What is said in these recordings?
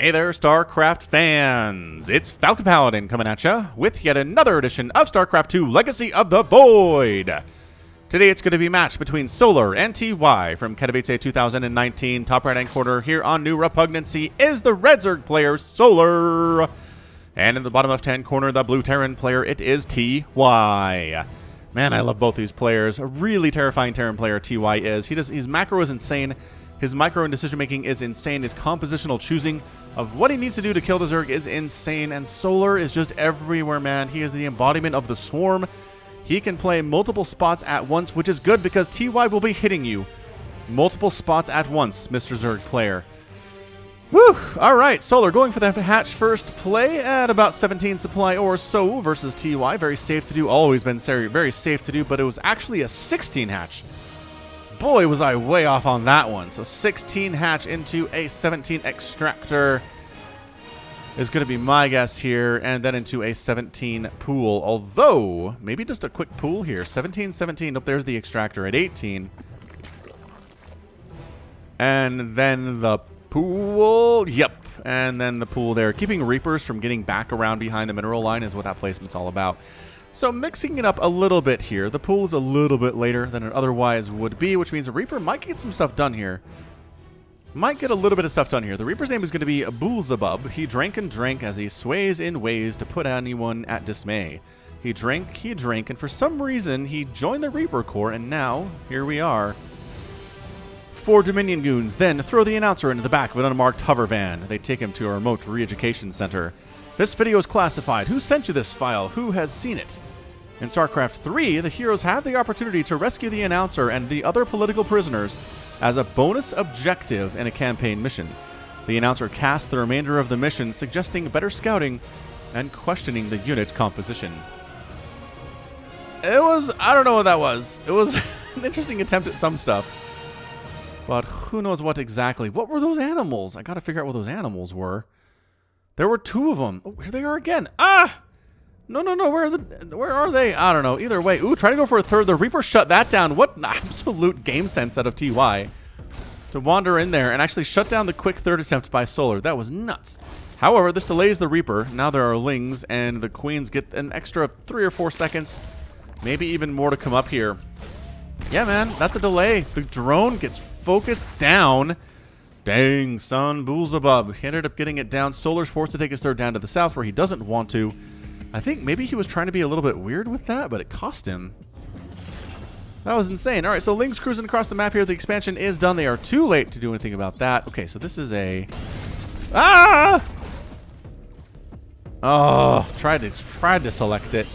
Hey there, StarCraft fans! It's Falcon Paladin coming at ya with yet another edition of StarCraft 2 Legacy of the Void! Today it's going to be a match between Solar and TY from Katowice 2019. Top right-hand corner here on New Repugnancy is the Red Zerg player, Solar! And in the bottom left-hand corner, the Blue Terran player, it is TY. Man, I love both these players. A really terrifying Terran player TY is. His macro is insane. His micro and decision-making is insane. His compositional choosing of what he needs to do to kill the Zerg is insane. And Solar is just everywhere, man. He is the embodiment of the Swarm. He can play multiple spots at once, which is good because TY will be hitting you multiple spots at once, Mr. Zerg player. Whew! Alright, Solar going for the hatch first play at about 17 supply or so versus TY. Very safe to do. Always been very safe to do, but it was actually a 16 hatch. Boy, was I way off on that one. So 16 hatch into a 17 extractor is going to be my guess here. And then into a 17 pool. Although, maybe just a quick pool here. 17, 17. Nope, there's the extractor at 18. And then the pool. Yep. And then the pool there. Keeping Reapers from getting back around behind the mineral line is what that placement's all about. So mixing it up a little bit here. The pool is a little bit later than it otherwise would be, which means a Reaper might get some stuff done here. Might get a little bit of stuff done here. The Reaper's name is going to be Beelzebub. He drank and drank as he sways in ways to put anyone at dismay. He drank, and for some reason, he joined the Reaper Corps, and now, here we are. 4 Dominion goons then throw the announcer into the back of an unmarked hover van. They take him to a remote re-education center. This video is classified. Who sent you this file? Who has seen it? In StarCraft 3, the heroes have the opportunity to rescue the announcer and the other political prisoners as a bonus objective in a campaign mission. The announcer casts the remainder of the mission, suggesting better scouting and questioning the unit composition. I don't know what that was. It was an interesting attempt at some stuff. But who knows what exactly. What were those animals? I gotta figure out what those animals were. There were 2 of them. Oh, here they are again. Ah! No. Where are they? I don't know. Either way. Ooh, try to go for a third. The Reaper shut that down. What an absolute game sense out of TY. To wander in there and actually shut down the quick third attempt by Solar. That was nuts. However, this delays the Reaper. Now there are Lings, and the Queens get an extra 3 or 4 seconds. Maybe even more to come up here. Yeah, man. That's a delay. The drone gets focused down. Dang, son, Beelzebub. He ended up getting it down. Solar's forced to take his third down to the south where he doesn't want to. I think maybe he was trying to be a little bit weird with that, but it cost him. That was insane. All right, so Ling's cruising across the map here. The expansion is done. They are too late to do anything about that. Okay, so this is a... Ah! Oh, tried to select it.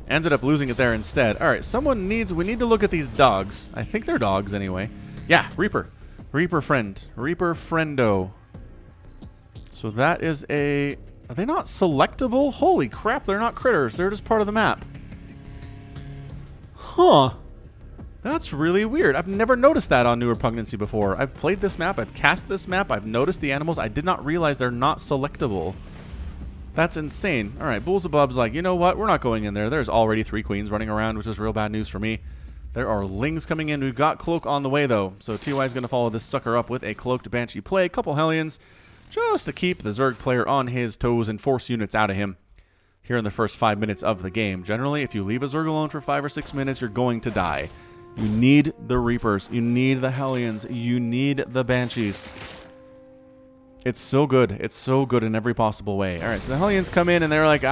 Ended up losing it there instead. All right, we need to look at these dogs. I think they're dogs anyway. Yeah, Reaper. Reaper friend. Reaper friendo. So that is a... Are they not selectable? Holy crap, they're not critters. They're just part of the map. Huh. That's really weird. I've never noticed that on New Repugnancy before. I've played this map. I've cast this map. I've noticed the animals. I did not realize they're not selectable. That's insane. All right, Beelzebub's like, you know what? We're not going in there. There's already 3 queens running around, which is real bad news for me. There are Lings coming in. We've got Cloak on the way, though. So TY is going to follow this sucker up with a Cloaked Banshee play. A couple Hellions, just to keep the Zerg player on his toes and force units out of him here in the first 5 minutes of the game. Generally, if you leave a Zerg alone for 5 or 6 minutes, you're going to die. You need the Reapers. You need the Hellions. You need the Banshees. It's so good. It's so good in every possible way. All right, so the Hellions come in, and they're like,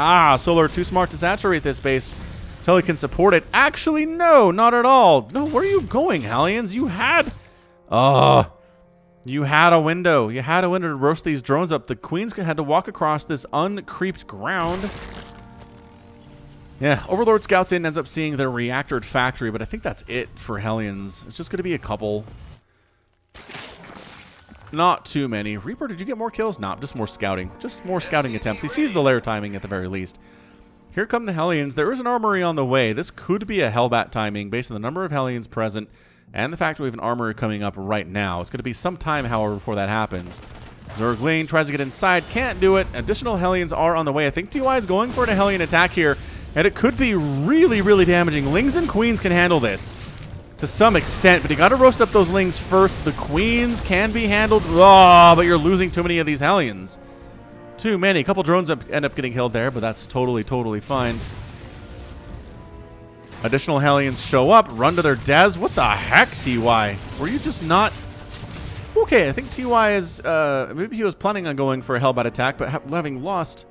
Solar, too smart to saturate this base. Until he can support it. Actually, no, not at all. No, where are you going, Hellions? You had a window. You had a window to roast these drones up. The Queens had to walk across this uncreeped ground. Yeah, Overlord scouts in, ends up seeing the reactor factory, but I think that's it for Hellions. It's just going to be a couple. Not too many. Reaper, did you get more kills? No, just more scouting. Just more scouting attempts. He sees the lair timing at the very least. Here come the Hellions. There is an armory on the way. This could be a Hellbat timing based on the number of Hellions present and the fact that we have an armory coming up right now. It's going to be some time, however, before that happens. Zerg tries to get inside. Can't do it. Additional Hellions are on the way. I think TY is going for a Hellion attack here, and it could be really, really damaging. Lings and Queens can handle this. to some extent, but you got to roast up those Lings first. The Queens can be handled. Oh, but you're losing too many of these Hellions. Too many. A couple drones end up getting killed there, but that's totally fine. Additional Hellions show up, run to their devs. What the heck, TY? Were you just not... Okay, I think TY is... maybe he was planning on going for a Hellbat attack, but having lost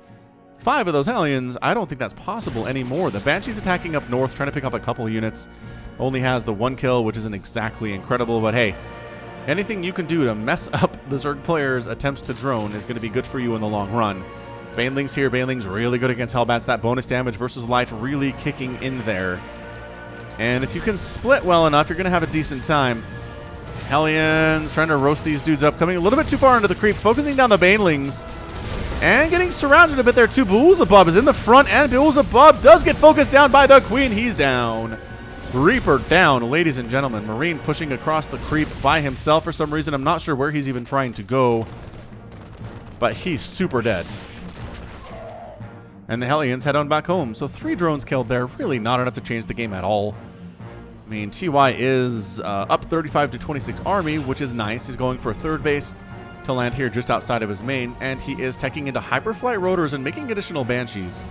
5 of those Hellions, I don't think that's possible anymore. The Banshee's attacking up north, trying to pick up a couple units. Only has the 1 kill, which isn't exactly incredible, but hey, anything you can do to mess up the Zerg player's attempts to drone is going to be good for you in the long run. Banelings here. Banelings really good against Hellbats. That bonus damage versus light really kicking in there. And if you can split well enough, you're going to have a decent time. Hellions trying to roast these dudes up, coming a little bit too far into the creep, focusing down the Banelings. And getting surrounded a bit there too. Beelzebub is in the front, and Beelzebub does get focused down by the Queen. He's down. Reaper down, ladies and gentlemen. Marine pushing across the creep by himself for some reason. I'm not sure where he's even trying to go, but he's super dead. And the Hellions head on back home. So 3 drones killed there. Really not enough to change the game at all. I mean, TY is up 35 to 26 army, which is nice. He's going for a 3rd base to land here just outside of his main, and he is teching into Hyperflight Rotors and making additional Banshees.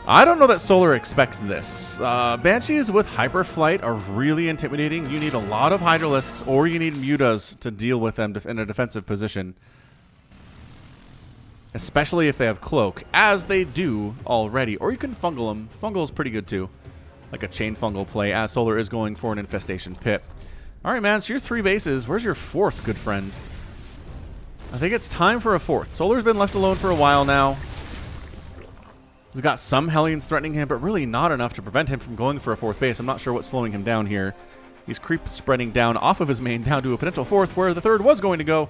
I don't know that Solar expects this. Banshees with Hyperflight are really intimidating. You need a lot of Hydralisks, or you need Mutas to deal with them in a defensive position. Especially if they have Cloak, as they do already. Or you can Fungal them. Fungal is pretty good too. Like a Chain Fungal play, as Solar is going for an Infestation Pit. Alright, man, so your 3 bases. Where's your 4th, good friend? I think it's time for a 4th. Solar's been left alone for a while now. He's got some Hellions threatening him, but really not enough to prevent him from going for a 4th base. I'm not sure what's slowing him down here. He's creep spreading down off of his main down to a potential 4th, where the 3rd was going to go,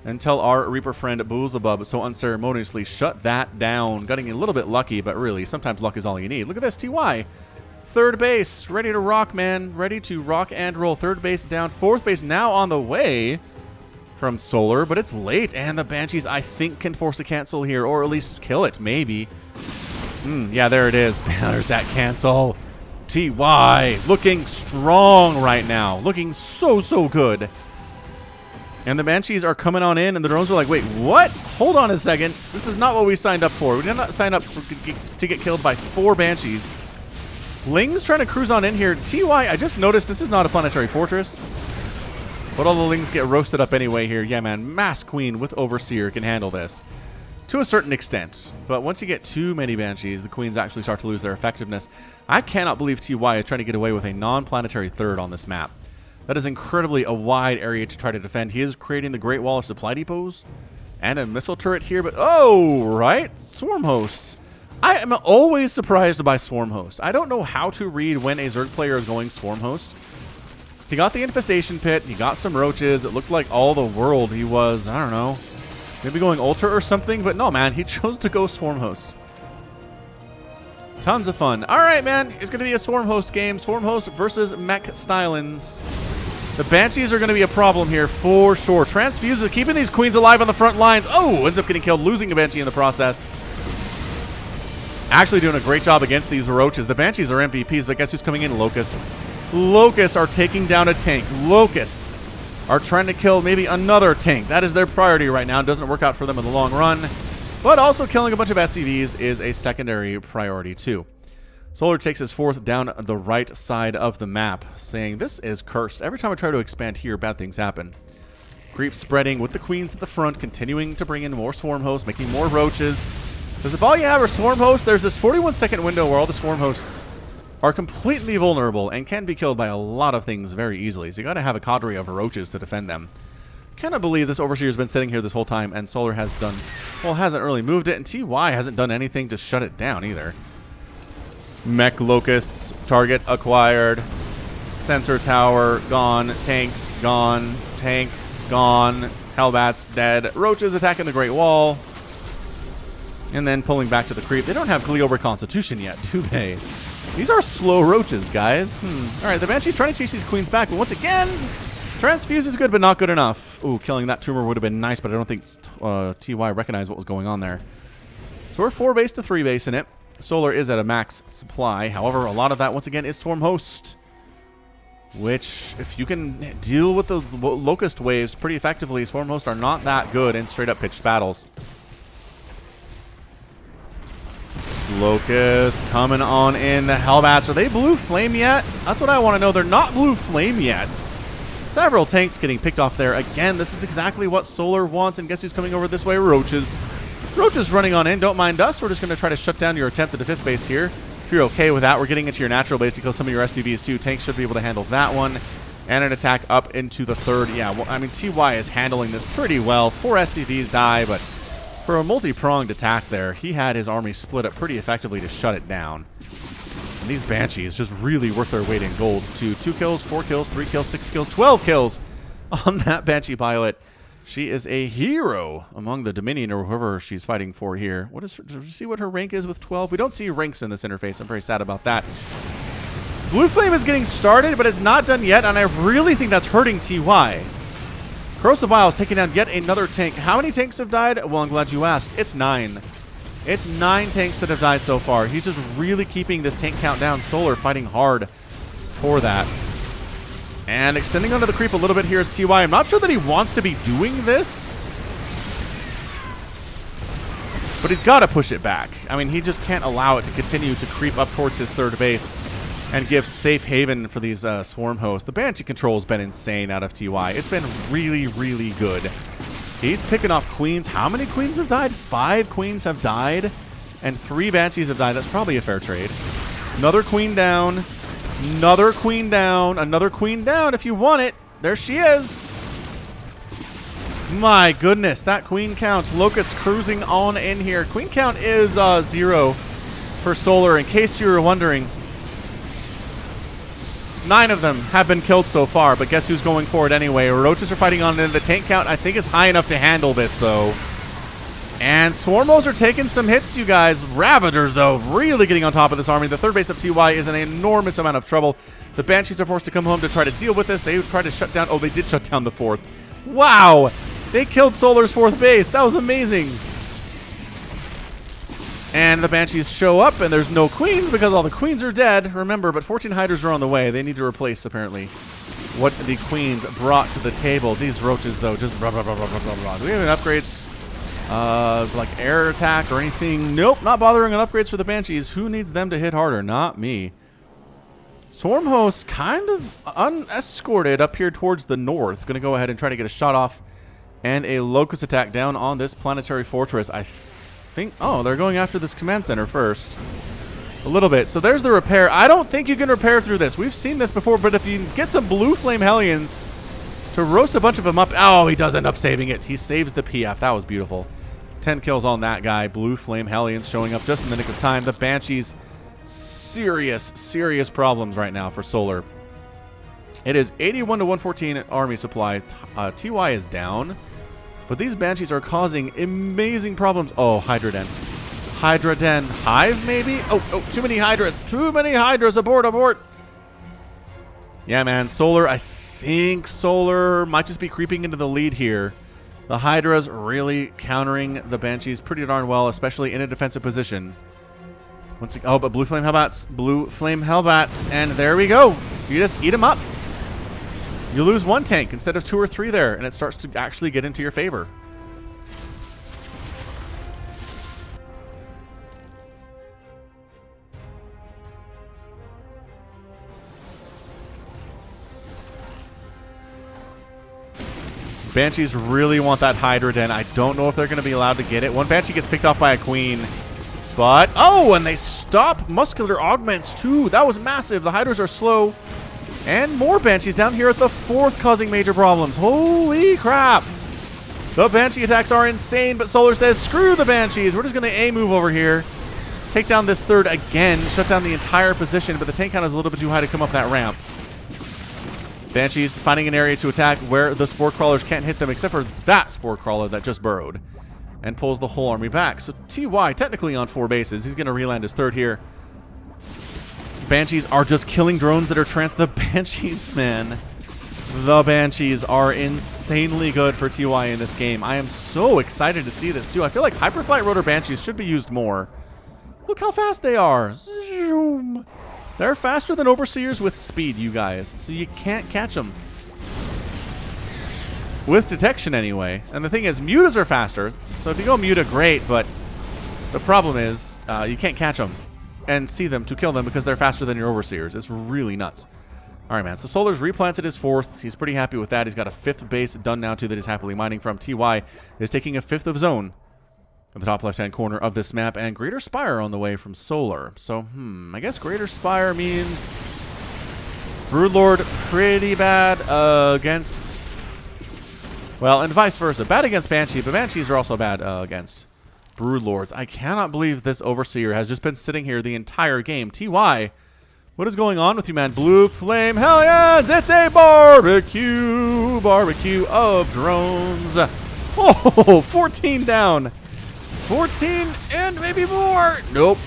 until our Reaper friend Beelzebub so unceremoniously shut that down. Getting a little bit lucky, but really, sometimes luck is all you need. Look at this, TY. 3rd base, ready to rock, man. Ready to rock and roll. 3rd base down. 4th base now on the way from Solar, but it's late, and the Banshees, I think, can force a cancel here, or at least kill it, maybe. Yeah, there it is. There's that cancel. TY looking strong right now. Looking so good. And the Banshees are coming on in, and the drones are like, wait, what? Hold on a second. This is not what we signed up for. We did not sign up to get killed by 4 Banshees. Ling's trying to cruise on in here. TY, I just noticed this is not a planetary fortress. But all the Lings get roasted up anyway here. Yeah, man. Mass Queen with Overseer can handle this. To a certain extent. But once you get too many Banshees, the Queens actually start to lose their effectiveness. I cannot believe TY is trying to get away with a non-planetary 3rd on this map. That is incredibly a wide area to try to defend. He is creating the Great Wall of Supply Depots and a missile turret here, but oh, right. Swarm Hosts. I am always surprised by Swarm Host. I don't know how to read when a Zerg player is going Swarm Host. He got the Infestation Pit. He got some roaches. It looked like all the world he was, I don't know, maybe going Ultra or something, but no, man, he chose to go Swarm Host. Tons of fun. All right, man, it's going to be a Swarm Host game. Swarm Host versus Mech Stylins. The Banshees are going to be a problem here for sure. Transfuse is keeping these Queens alive on the front lines. Oh, ends up getting killed, losing a Banshee in the process. Actually doing a great job against these roaches. The Banshees are MVPs, but guess who's coming in? Locusts. Locusts are taking down a tank. Locusts are trying to kill maybe another tank. That is their priority right now. It doesn't work out for them in the long run. But also killing a bunch of SCVs is a secondary priority too. Solar takes his 4th down the right side of the map, saying this is cursed. Every time I try to expand here, bad things happen. Creep spreading with the Queens at the front, continuing to bring in more Swarm Hosts, making more roaches. Because if all you have are Swarm Hosts, there's this 41-second window where all the Swarm Hosts are completely vulnerable and can be killed by a lot of things very easily. So you got to have a cadre of roaches to defend them. Cannot believe this Overseer has been sitting here this whole time, and Solar has done, well, hasn't really moved it, and TY hasn't done anything to shut it down either. Mech Locusts, target acquired, sensor tower gone, tanks gone, tank gone, Hellbats dead, roaches attacking the Great Wall, and then pulling back to the creep. They don't have Cleober Constitution yet, do they? These are slow roaches, guys. Alright, the Banshee's trying to chase these Queens back, but once again, Transfuse is good, but not good enough. Ooh, killing that tumor would have been nice, but I don't think TY recognized what was going on there. So we're 4 base to 3 base in it. Solar is at a max supply. However, a lot of that, once again, is Swarm Host. which, if you can deal with the Locust waves pretty effectively, Swarmhost are not that good in straight-up pitched battles. Locust coming on in. The Hellbats. Are they blue flame yet? That's what I want to know. They're not blue flame yet. Several tanks getting picked off there. Again, this is exactly what Solar wants. And guess who's coming over this way? Roaches. Roaches running on in. Don't mind us. We're just going to try to shut down your attempt at the 5th base here. If you're okay with that, we're getting into your natural base to kill some of your SUVs too. Tanks should be able to handle that one. And an attack up into the 3rd. Yeah, well, I mean, TY is handling this pretty well. 4 SCVs die, but for a multi-pronged attack there, he had his army split up pretty effectively to shut it down. And these Banshees just really worth their weight in gold too. 2 kills, 4 kills, 3 kills, 6 kills, 12 kills on that Banshee pilot. She is a hero among the Dominion or whoever she's fighting for here. What is her, do you see what her rank is with 12? We don't see ranks in this interface. I'm very sad about that. Blue Flame is getting started, but it's not done yet, and I really think that's hurting TY. Corrosive Bile is taking down yet another tank. How many tanks have died? Well, I'm glad you asked. It's 9. It's 9 tanks that have died so far. He's just really keeping this tank count down. Solar fighting hard for that. And extending onto the creep a little bit here is TY. I'm not sure that he wants to be doing this, but he's got to push it back. I mean, he just can't allow it to continue to creep up towards his 3rd base and give safe haven for these swarm hosts. The Banshee control has been insane out of TY. It's been really, really good. He's picking off queens. How many queens have died? 5 queens have died, and 3 Banshees have died. That's probably a fair trade. Another queen down. Another queen down. Another queen down if you want it. There she is. My goodness, that queen count. Locust cruising on in here. Queen count is 0 for Solar, in case you were wondering. 9 of them have been killed so far, but guess who's going for it anyway? Roaches are fighting on in. The tank count, I think, is high enough to handle this, though. And Swarmos are taking some hits, you guys. Ravagers, though, really getting on top of this army. The 3rd base of TY is in an enormous amount of trouble. The Banshees are forced to come home to try to deal with this. They tried to shut down... Oh, they did shut down the 4th. Wow! They killed Solar's 4th base. That was amazing. And the Banshees show up, and there's no queens because all the queens are dead. Remember, but 14 Hydras are on the way. They need to replace, apparently, what the queens brought to the table. These roaches, though, just blah, blah, blah, blah, blah, blah, blah. Do we have any upgrades? Like air attack or anything? Nope, not bothering on upgrades for the Banshees. Who needs them to hit harder? Not me. Swarm hosts kind of unescorted up here towards the north. Going to go ahead and try to get a shot off and a Locust attack down on this planetary fortress. I think... Oh, they're going after this command center first. A little bit. So there's the repair. I don't think you can repair through this. We've seen this before, but if you get some blue flame Hellions to roast a bunch of them up... Oh, he does end up saving it. He saves the PF. That was beautiful. 10 kills on that guy. Blue Flame Hellions showing up just in the nick of time. The Banshees, serious problems right now for Solar. It is 81 to 114 army supply. TY is down, but these Banshees are causing amazing problems. Oh, Hydra Den. Hydra Den. Hive, maybe? Oh, too many Hydras. Too many Hydras. Abort. Yeah, man. Solar, I think Solar might just be creeping into the lead here. The Hydras really countering the Banshees pretty darn well, especially in a defensive position. Oh, but Blue Flame Hellbats, and there we go. You just eat them up. You lose 1 tank instead of 2 or 3 there, and it starts to actually get into your favor. Banshees really want that Hydra Den. I don't know if they're going to be allowed to get it. 1 Banshee gets picked off by a queen. But, oh, and they stop muscular augments too. That was massive. The Hydras are slow. And more Banshees down here at the 4th causing major problems. Holy crap. The Banshee attacks are insane, but Solar says, screw the Banshees. We're just going to A-move over here. Take down this 3rd again. Shut down the entire position, but the tank count is a little bit too high to come up that ramp. Banshees finding an area to attack where the Spore Crawlers can't hit them, except for that Spore Crawler that just burrowed and pulls the whole army back. So TY technically on 4 bases. He's going to reland his 3rd here. Banshees are just killing drones that are the Banshees, man. The Banshees are insanely good for TY in this game. I am so excited to see this, too. I feel like Hyperflight Rotor Banshees should be used more. Look how fast they are. Zoom. They're faster than Overseers with speed, you guys, so you can't catch them. With detection, anyway. And the thing is, Mutas are faster, so if you go Muta, great, but the problem is you can't catch them and see them to kill them because they're faster than your Overseers. It's really nuts. All right, man, so Solar's replanted his 4th. He's pretty happy with that. He's got a 5th base done now, too, that he's happily mining from. TY is taking a 5th of his own in the top left-hand corner of this map, and Greater Spire on the way from Solar. So, I guess Greater Spire means Broodlord pretty bad against... Well, and vice versa. Bad against Banshee, but Banshees are also bad against Broodlords. I cannot believe this Overseer has just been sitting here the entire game. TY, what is going on with you, man? Blue Flame Hellions! It's a barbecue! Barbecue of drones. Oh, 14 down. 14 and maybe more. Nope.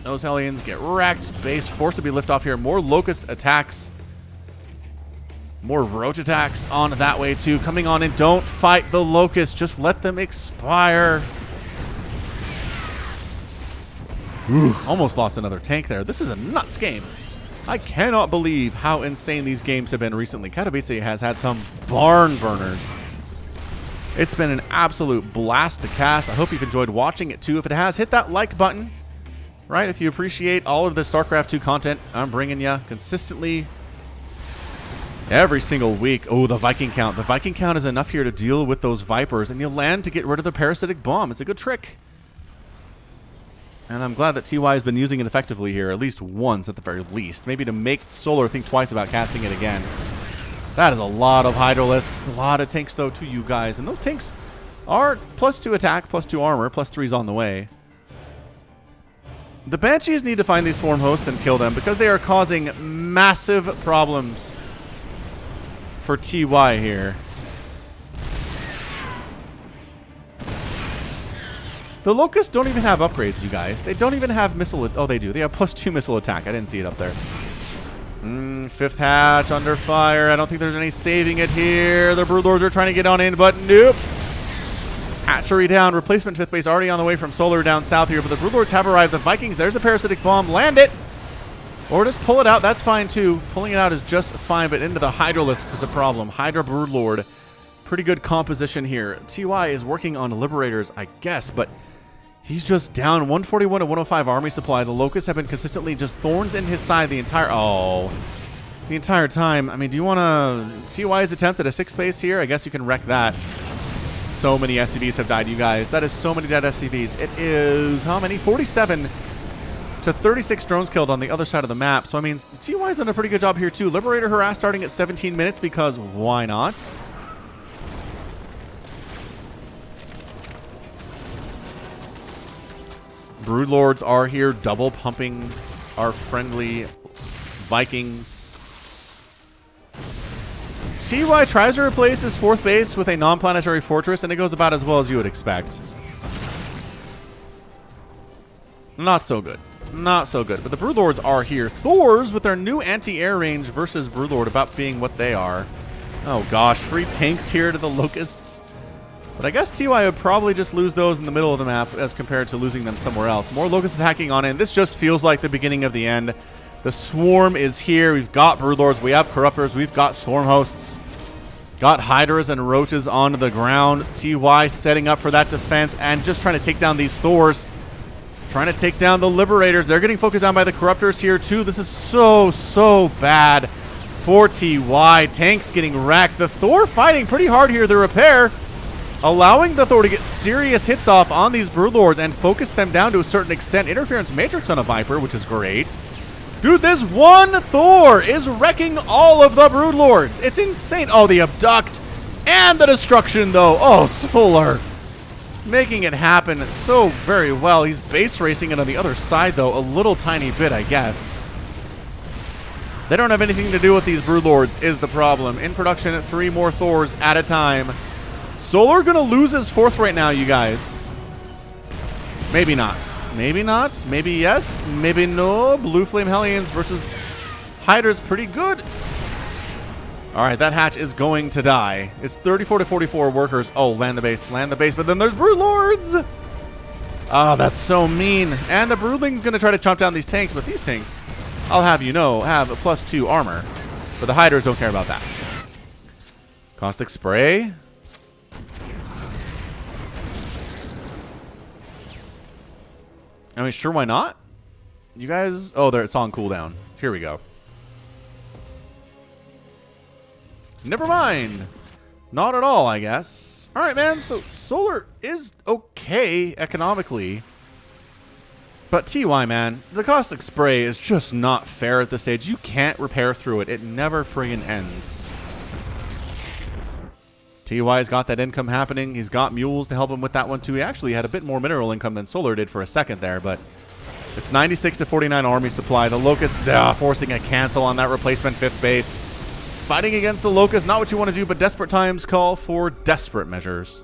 Those Hellions get wrecked. Base forced to be lifted off here. More Locust attacks. More Roach attacks on that way, too. Coming on in. Don't fight the Locust. Just let them expire. Ooh, almost lost another tank there. This is a nuts game. I cannot believe how insane these games have been recently. Katowice has had some barn burners. It's been an absolute blast to cast. I hope you've enjoyed watching it, too. If it has, hit that like button. Right? If you appreciate all of the StarCraft 2 content I'm bringing you consistently every single week. Oh, the Viking count. The Viking count is enough here to deal with those Vipers, and you land to get rid of the Parasitic Bomb. It's a good trick. And I'm glad that TY has been using it effectively here, at least once at the very least. Maybe to make Solar think twice about casting it again. That is a lot of Hydralisks, a lot of tanks, though, to you guys. And those tanks are +2 attack, +2 armor, +3's on the way. The Banshees need to find these Swarm Hosts and kill them because they are causing massive problems for TY here. The Locusts don't even have upgrades, you guys. They don't even have missile... Oh, they do. They have +2 missile attack. I didn't see it up there. 5th hatch under fire. I don't think there's any saving it here. The Broodlords are trying to get on in, but nope. Hatchery down. Replacement 5th base already on the way from Solar down south here, but the Broodlords have arrived. The Vikings, there's the Parasitic Bomb. Land it! Or just pull it out. That's fine, too. Pulling it out is just fine, but into the Hydralisk is a problem. Hydra Broodlord. Pretty good composition here. TY is working on Liberators, I guess, but he's just down 141 to 105 army supply. The Locusts have been consistently just thorns in his side the entire... Oh. The entire time. I mean, do you want to... TY's attempt at a 6th base here? I guess you can wreck that. So many SCVs have died, you guys. That is so many dead SCVs. It is... How many? 47 to 36 drones killed on the other side of the map. So, I mean, TY's done a pretty good job here, too. Liberator harass starting at 17 minutes because why not? Broodlords are here, double pumping our friendly Vikings. TY tries to replace his 4th base with a non-planetary fortress, and it goes about as well as you would expect. Not so good. Not so good. But the Broodlords are here. Thors, with their new anti-air range versus Broodlord, about being what they are. Oh gosh, free tanks here to the Locusts. But I guess TY would probably just lose those in the middle of the map as compared to losing them somewhere else. More Locusts attacking on in. This just feels like the beginning of the end. The Swarm is here. We've got Broodlords. We have Corruptors. We've got Swarm Hosts. Got Hydras and Roaches on the ground. TY setting up for that defense and just trying to take down these Thors. Trying to take down the Liberators. They're getting focused down by the Corruptors here too. This is so bad for TY. Tanks getting wrecked. The Thor fighting pretty hard here. The repair allowing the Thor to get serious hits off on these Broodlords and focus them down to a certain extent. Interference Matrix on a Viper, which is great. Dude, this one Thor is wrecking all of the Broodlords. It's insane. Oh, the Abduct and the Destruction, though. Oh, Solar making it happen so very well. He's base racing it on the other side, though, a little tiny bit, I guess. They don't have anything to do with these Broodlords is the problem. In production, 3 more Thors at a time. Solar gonna lose his 4th right now, you guys. Maybe not. Maybe not. Maybe yes. Maybe no. Blue Flame Hellions versus Hydra's pretty good. All right, that hatch is going to die. It's 34 to 44 workers. Oh, land the base. Land the base. But then there's Broodlords. Oh, that's so mean. And the Broodling's going to try to chomp down these tanks. But these tanks I'll have you know, have a +2 armor. But the Hydras don't care about that. Caustic Spray. I mean, sure, why not? You guys... Oh, there, it's on cooldown. Here we go. Never mind. Not at all, I guess. Alright, man, so Solar is okay economically. But TY, man, the Caustic Spray is just not fair at this stage. You can't repair through it. It never friggin' ends. TY's got that income happening. He's got mules to help him with that one, too. He actually had a bit more mineral income than Solar did for a second there, but it's 96 to 49 army supply. The Locust forcing a cancel on that replacement 5th base. Fighting against the Locust, not what you want to do, but desperate times call for desperate measures.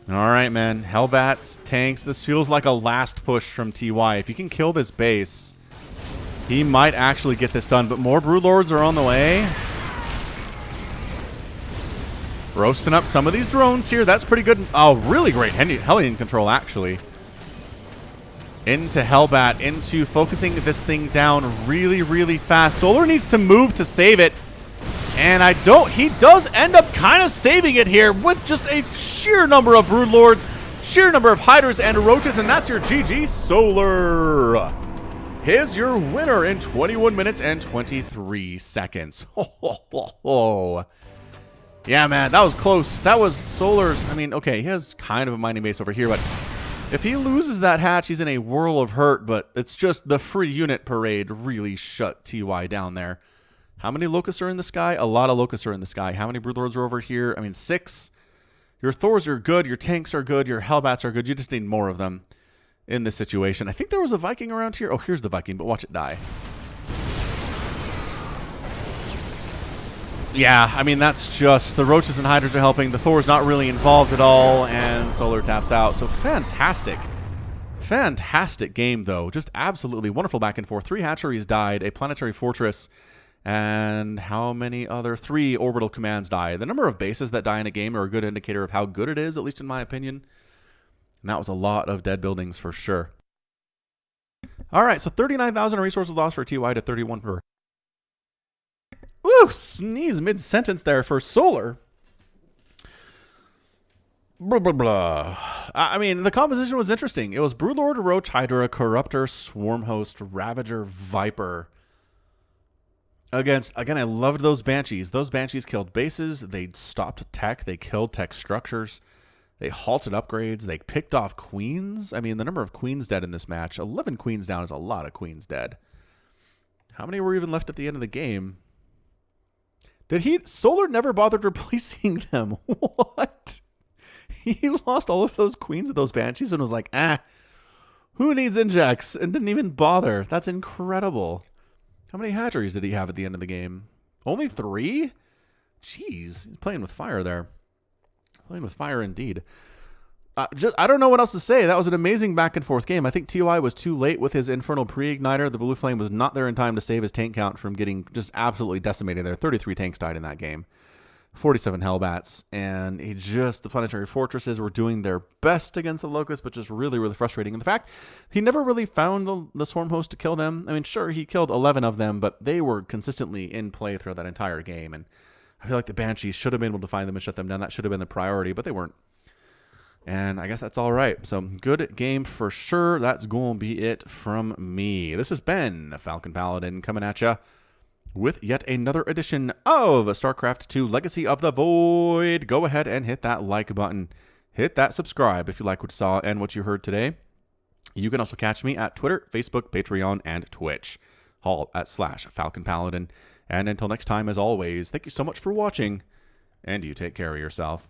Alright, man. Hellbats, tanks. This feels like a last push from TY. If you can kill this base, he might actually get this done. But more Broodlords are on the way. Roasting up some of these drones here. That's pretty good. Oh, really great Hellion control, actually. Into Hellbat, into focusing this thing down really, really fast. Solar needs to move to save it. And he does end up kind of saving it here with just a sheer number of Broodlords, sheer number of Hydras and Roaches, and that's your GG Solar. Here's your winner in 21 minutes and 23 seconds. Yeah, man, that was close. That was Solar's, I mean, okay, he has kind of a mining base over here, but if he loses that hatch, he's in a whirl of hurt, but it's just the free unit parade really shut TY down there. How many Locusts are in the sky? A lot of Locusts are in the sky. How many Broodlords are over here? I mean, 6. Your Thors are good. Your tanks are good. Your Hellbats are good. You just need more of them in this situation. I think there was a Viking around here. Oh, here's the Viking, but watch it die. Yeah, I mean, that's just... The Roaches and Hydras are helping. The Thor's not really involved at all, and Solar taps out. So fantastic. Fantastic game, though. Just absolutely wonderful back and forth. 3 hatcheries died. A planetary fortress... And how many other 3 orbital commands die? The number of bases that die in a game are a good indicator of how good it is, at least in my opinion. And that was a lot of dead buildings for sure. All right, so 39,000 resources lost for TY to 31 per. Woo! Sneeze mid-sentence there for Solar. Blah, blah, blah. I mean, the composition was interesting. It was Broodlord, Roach, Hydra, Corruptor, Swarmhost, Ravager, Viper. Against, again, I loved those Banshees. Those Banshees killed bases. They stopped tech. They killed tech structures. They halted upgrades. They picked off queens. I mean, the number of queens dead in this match, 11 queens down is a lot of queens dead. How many were even left at the end of the game? Solar never bothered replacing them. What? He lost all of those queens of those Banshees and was like, who needs injects? And didn't even bother. That's incredible. How many hatcheries did he have at the end of the game? Only 3? Jeez, he's playing with fire there. Playing with fire indeed. I don't know what else to say. That was an amazing back and forth game. I think TY was too late with his Infernal Pre-Igniter. The Blue Flame was not there in time to save his tank count from getting just absolutely decimated there. 33 tanks died in that game. 47 Hellbats. And the Planetary Fortresses were doing their best against the Locust, but just really, really frustrating. And the fact, he never really found the Swarm Host to kill them. I mean, sure, he killed 11 of them, but they were consistently in play throughout that entire game. And I feel like the Banshees should have been able to find them and shut them down. That should have been the priority, but they weren't. And I guess that's all right. So, good game for sure. That's going to be it from me. This has been Falcon Paladin coming at you with yet another edition of StarCraft 2 Legacy of the Void. Go ahead and hit that like button. Hit that subscribe if you like what you saw and what you heard today. You can also catch me at Twitter, Facebook, Patreon, and Twitch. All at /Falcon Paladin. And until next time, as always, thank you so much for watching, and you take care of yourself.